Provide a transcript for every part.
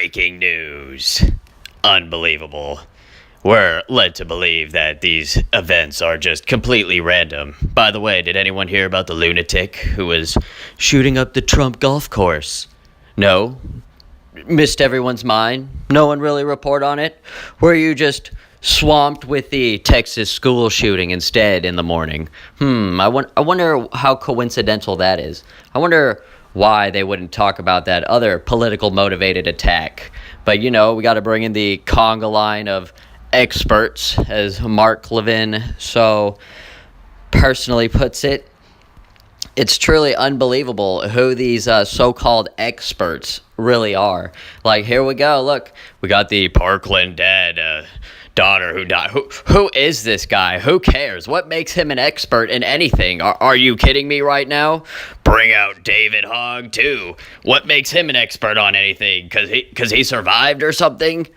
Breaking news. Unbelievable. We're led to believe that these events are just completely random. By the way, did anyone hear about the lunatic who was shooting up the Trump golf course? No? Missed everyone's mind? No one really report on it? Were you just swamped with the Texas school shooting instead in the morning? I wonder how coincidental that is. I wonder why they wouldn't talk about that other political motivated attack. But we got to bring in the conga line of experts, as Mark Levin so personally puts it. It's truly unbelievable who these so-called experts really are. Like, here we go. Look, we got the Parkland daughter who died. Who is this guy? Who cares? What makes him an expert in anything? Are you kidding me right now? Bring out David Hogg too. What makes him an expert on anything? Cause he survived or something?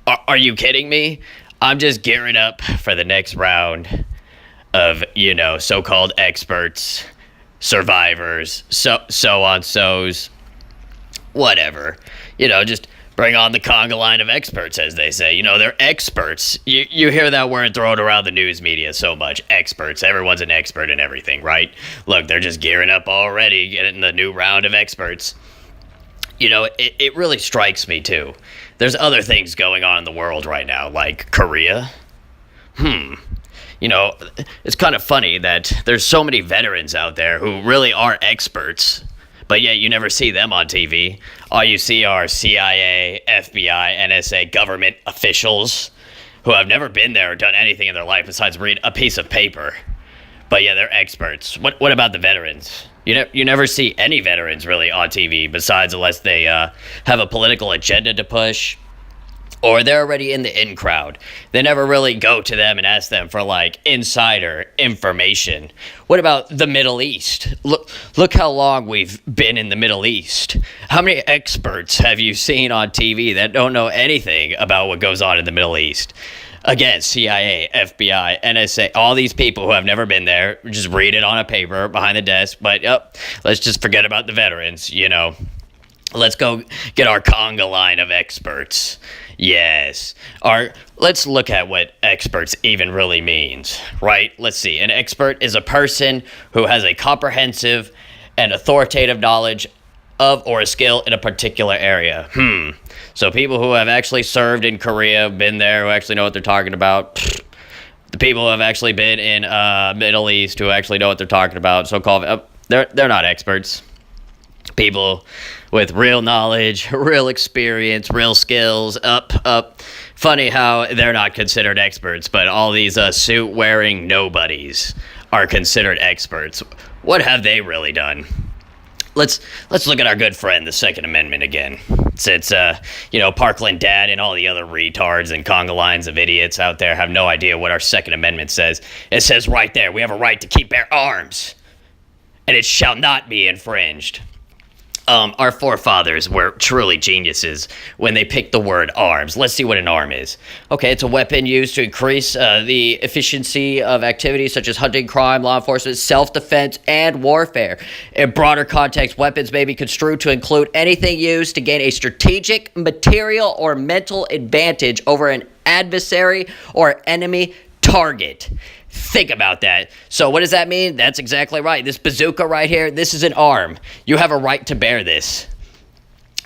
Are you kidding me? I'm just gearing up for the next round of so-called experts, survivors, so-on-sos, whatever. Just bring on the conga line of experts, as they say. They're experts. You hear that word thrown around the news media so much. Experts. Everyone's an expert in everything, right? Look, they're just gearing up already, getting the new round of experts. It really strikes me, too. There's other things going on in the world right now, like Korea. It's kind of funny that there's so many veterans out there who really are experts, but yet you never see them on TV. All you see are CIA, FBI, NSA government officials who have never been there or done anything in their life besides read a piece of paper. But yeah, they're experts. What about the veterans? You never see any veterans really on TV besides unless they have a political agenda to push, or they're already in the in crowd. They never really go to them and ask them for insider information. What about the Middle East? Look how long we've been in the Middle East. How many experts have you seen on TV that don't know anything about what goes on in the Middle East? Again, CIA, FBI, NSA, all these people who have never been there, just read it on a paper behind the desk. But let's just forget about the veterans, Let's go get our conga line of experts. Yes. Let's look at what experts even really means, right? Let's see. An expert is a person who has a comprehensive and authoritative knowledge of or a skill in a particular area. So people who have actually served in Korea, been there, who actually know what they're talking about. The people who have actually been in Middle East, who actually know what they're talking about, so-called, they're not experts. People with real knowledge, real experience, real skills, up. Funny how they're not considered experts, but all these suit-wearing nobodies are considered experts. What have they really done? Let's look at our good friend, the Second Amendment again. Since, Parkland Dad and all the other retards and conga lines of idiots out there have no idea what our Second Amendment says. It says right there, we have a right to keep bear arms, and it shall not be infringed. Our forefathers were truly geniuses when they picked the word arms. Let's see what an arm is. Okay, it's a weapon used to increase the efficiency of activities such as hunting, crime, law enforcement, self-defense, and warfare. In broader context, weapons may be construed to include anything used to gain a strategic, material, or mental advantage over an adversary or enemy target. Think about that. So what does that mean? That's exactly right. This bazooka right here, this is an arm. You have a right to bear this.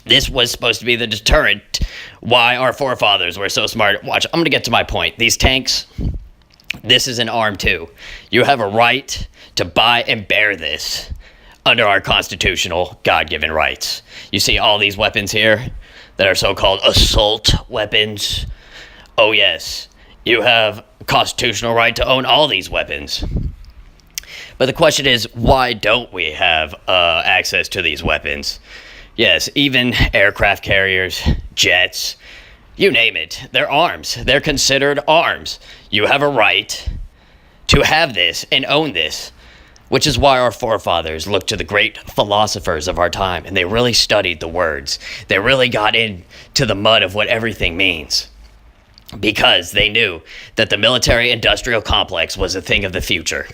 This was supposed to be the deterrent why our forefathers were so smart. Watch, I'm going to get to my point. These tanks, this is an arm too. You have a right to buy and bear this under our constitutional God-given rights. You see all these weapons here that are so-called assault weapons? Oh yes. You have a constitutional right to own all these weapons. But the question is, why don't we have access to these weapons? Yes, even aircraft carriers, jets, you name it. They're arms. They're considered arms. You have a right to have this and own this, which is why our forefathers looked to the great philosophers of our time, and they really studied the words. They really got into the mud of what everything means, because they knew that the military-industrial complex was a thing of the future.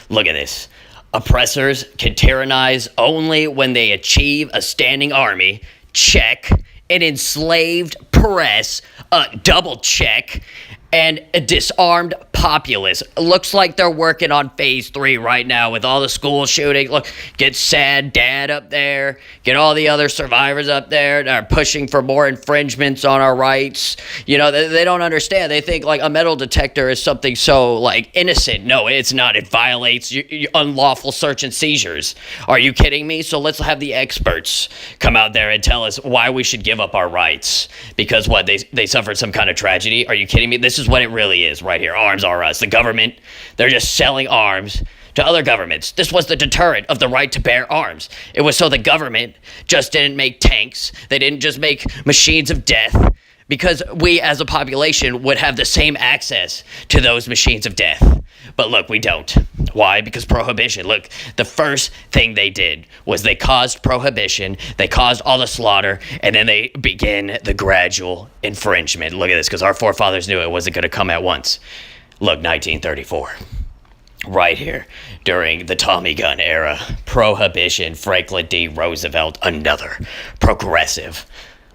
Look at this. Oppressors can tyrannize only when they achieve a standing army, check, an enslaved press, double check, and a disarmed populace. Looks like they're working on phase 3 right now with all the school shootings. Look, get sad dad up there, get all the other survivors up there that are pushing for more infringements on our rights. You know, they don't understand. They think like a metal detector is something so like innocent. No, it's not. It violates your unlawful search and seizures. Are you kidding me? So let's have the experts come out there and tell us why we should give up our rights. Because what, they suffered some kind of tragedy? Are you kidding me? This is what it really is right here. Arms are us. The government, they're just selling arms to other governments. This was the deterrent of the right to bear arms. It was so the government just didn't make tanks. They didn't just make machines of death, because we as a population would have the same access to those machines of death. But look, we don't. Why? Because prohibition. Look, the first thing they did was they caused prohibition, they caused all the slaughter, and then they begin the gradual infringement. Look at this, because our forefathers knew it wasn't going to come at once. Look, 1934. Right here, during the Tommy gun era, prohibition, Franklin D. Roosevelt, another progressive.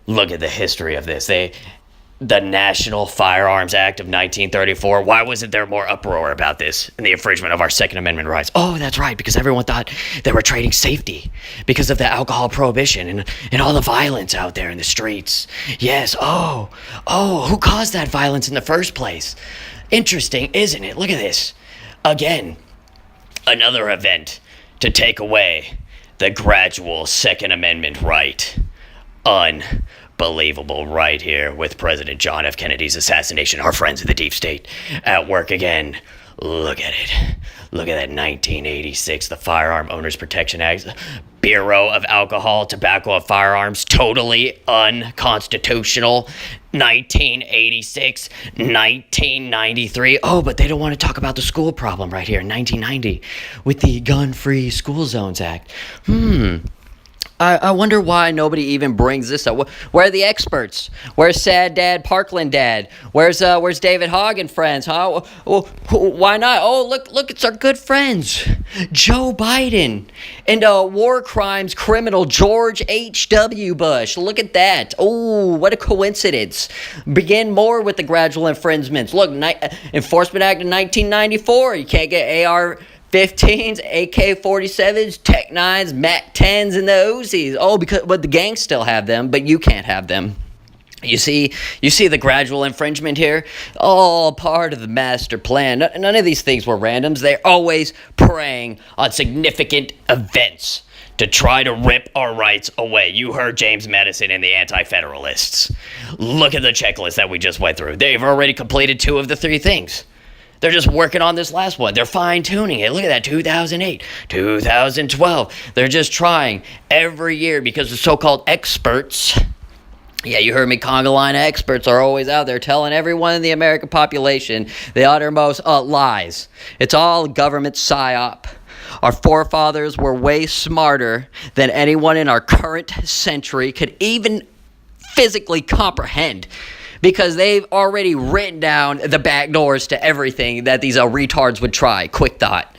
Look at the history of this. The National Firearms Act of 1934. Why wasn't there more uproar about this and the infringement of our Second Amendment rights? Oh, that's right, because everyone thought they were trading safety because of the alcohol prohibition and all the violence out there in the streets. Yes, oh, who caused that violence in the first place? Interesting, isn't it? Look at this. Again, another event to take away the gradual Second Amendment right. Unbelievable right here with President John F. Kennedy's assassination. Our friends of the deep state at work again. Look at it. Look at that 1986, the Firearm Owners Protection Act. Bureau of Alcohol, Tobacco, and Firearms, totally unconstitutional. 1986, 1993. Oh, but they don't want to talk about the school problem right here in 1990 with the Gun-Free School Zones Act. I wonder why nobody even brings this up. Where are the experts? Where's Sad Dad, Parkland Dad? Where's David Hogg and friends? Huh? Well, why not? Oh, look, it's our good friends, Joe Biden and war crimes criminal George H.W. Bush. Look at that. Oh, what a coincidence. Begin more with the gradual infringements. Look, Enforcement Act of 1994. You can't get AR-15s, AK-47s, Tech 9s, MAC 10s, and the Uzis. Oh, but the gangs still have them, but you can't have them. You see the gradual infringement here? All part of the master plan. None of these things were randoms. They're always preying on significant events to try to rip our rights away. You heard James Madison and the Anti-Federalists. Look at the checklist that we just went through. They've already completed 2 of the 3 things. They're just working on this last one. They're fine-tuning it. Look at that, 2008, 2012. They're just trying every year because the so-called experts, yeah, you heard me, conga line experts are always out there telling everyone in the American population the uttermost lies. It's all government psyop. Our forefathers were way smarter than anyone in our current century could even physically comprehend, because they've already written down the back doors to everything that these retards would try. Quick thought.